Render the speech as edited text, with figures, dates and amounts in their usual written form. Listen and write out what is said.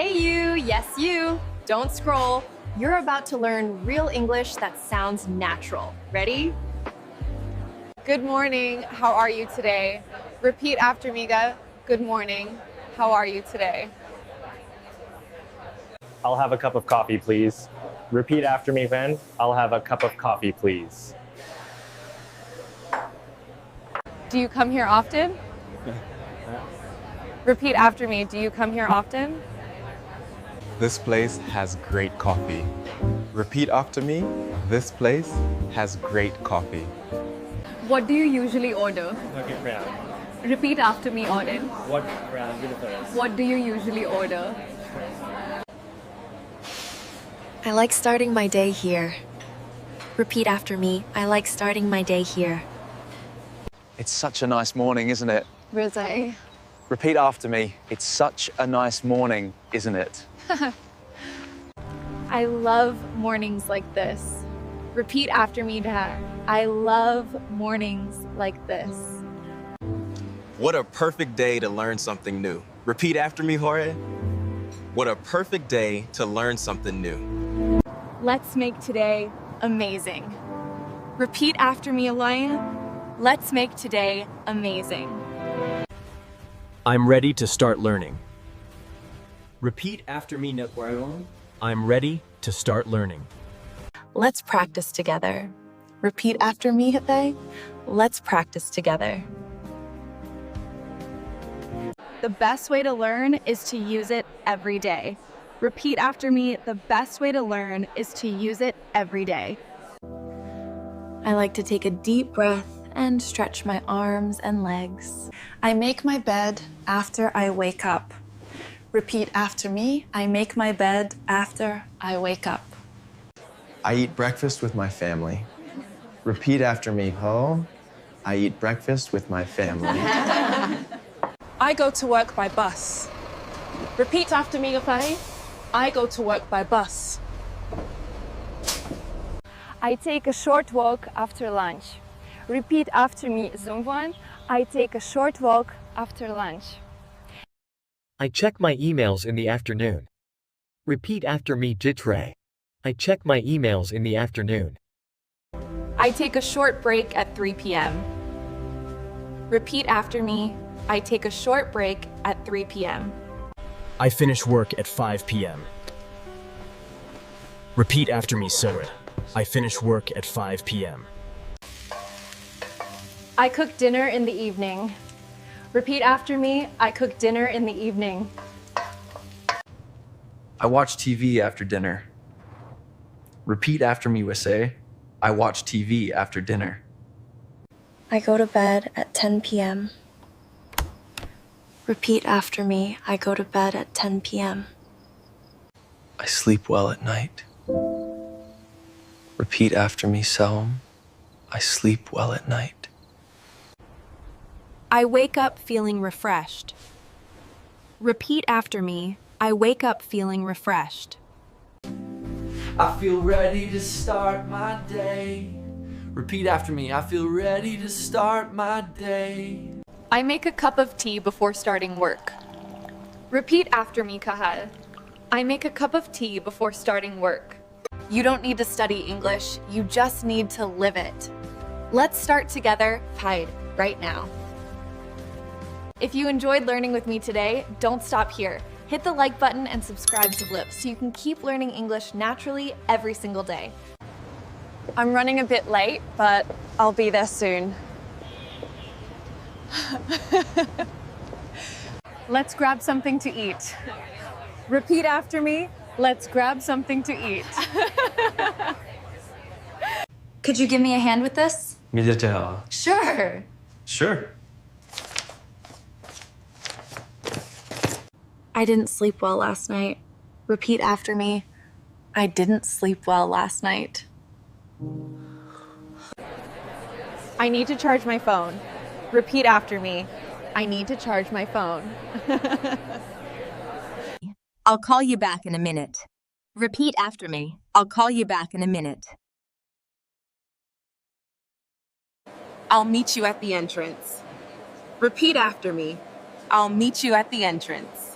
Hey you, yes you. Don't scroll. You're about to learn real English that sounds natural. Ready? Good morning. How are you today? Repeat after me, Ga. Good morning. How are you today? I'll have a cup of coffee, please. Repeat after me, Van. I'll have a cup of coffee, please. Do you come here often? Repeat after me. Do you come here often? This place has great coffee. Repeat after me. This place has great coffee. What do you usually order? Nugget brown. Repeat after me, Auden. What brown with first? What do you usually order? I like starting my day here. Repeat after me. I like starting my day here. It's such a nice morning, isn't it? Rosé. Repeat after me. It's such a nice morning, isn't it? I love mornings like this. Repeat after me, Dad. I love mornings like this. What a perfect day to learn something new. Repeat after me, Jorge. What a perfect day to learn something new. Let's make today amazing. Repeat after me, Alaya. Let's make today amazing. I'm ready to start learning. Repeat after me, Napoleon. I'm ready to start learning. Let's practice together. Repeat after me, Hite. Let's practice together. The best way to learn is to use it every day. Repeat after me. The best way to learn is to use it every day. I like to take a deep breath and stretch my arms and legs. I make my bed after I wake up. Repeat after me. I make my bed after I wake up. I eat breakfast with my family. Repeat after me, Ho. I eat breakfast with my family. I go to work by bus. Repeat after me, Yafai. I go to work by bus. I take a short walk after lunch. Repeat after me, Zongwan. I take a short walk after lunch. I check my emails in the afternoon. Repeat after me, Jitre. I check my emails in the afternoon. I take a short break at 3 p.m. Repeat after me. I take a short break at 3 p.m. I finish work at 5 p.m. Repeat after me, Soed. I finish work at 5 p.m. I cook dinner in the evening. Repeat after me. I cook dinner in the evening. I watch TV after dinner. Repeat after me, Wase. I watch TV after dinner. I go to bed at 10 p.m. Repeat after me. I go to bed at 10 p.m. I sleep well at night. Repeat after me, Selm. I sleep well at night. I wake up feeling refreshed. Repeat after me. I wake up feeling refreshed. I feel ready to start my day. Repeat after me. I feel ready to start my day. I make a cup of tea before starting work. Repeat after me, Kahal. I make a cup of tea before starting work. You don't need to study English. You just need to live it. Let's start together, Hide, right now. If you enjoyed learning with me today, don't stop here. Hit the like button and subscribe to Blip so you can keep learning English naturally every single day. I'm running a bit late, but I'll be there soon. Let's grab something to eat. Repeat after me. Let's grab something to eat. Could you give me a hand with this? Sure. Sure. I didn't sleep well last night. Repeat after me. I didn't sleep well last night. I need to charge my phone. Repeat after me. I need to charge my phone. I'll call you back in a minute. Repeat after me. I'll call you back in a minute. I'll meet you at the entrance. Repeat after me. I'll meet you at the entrance.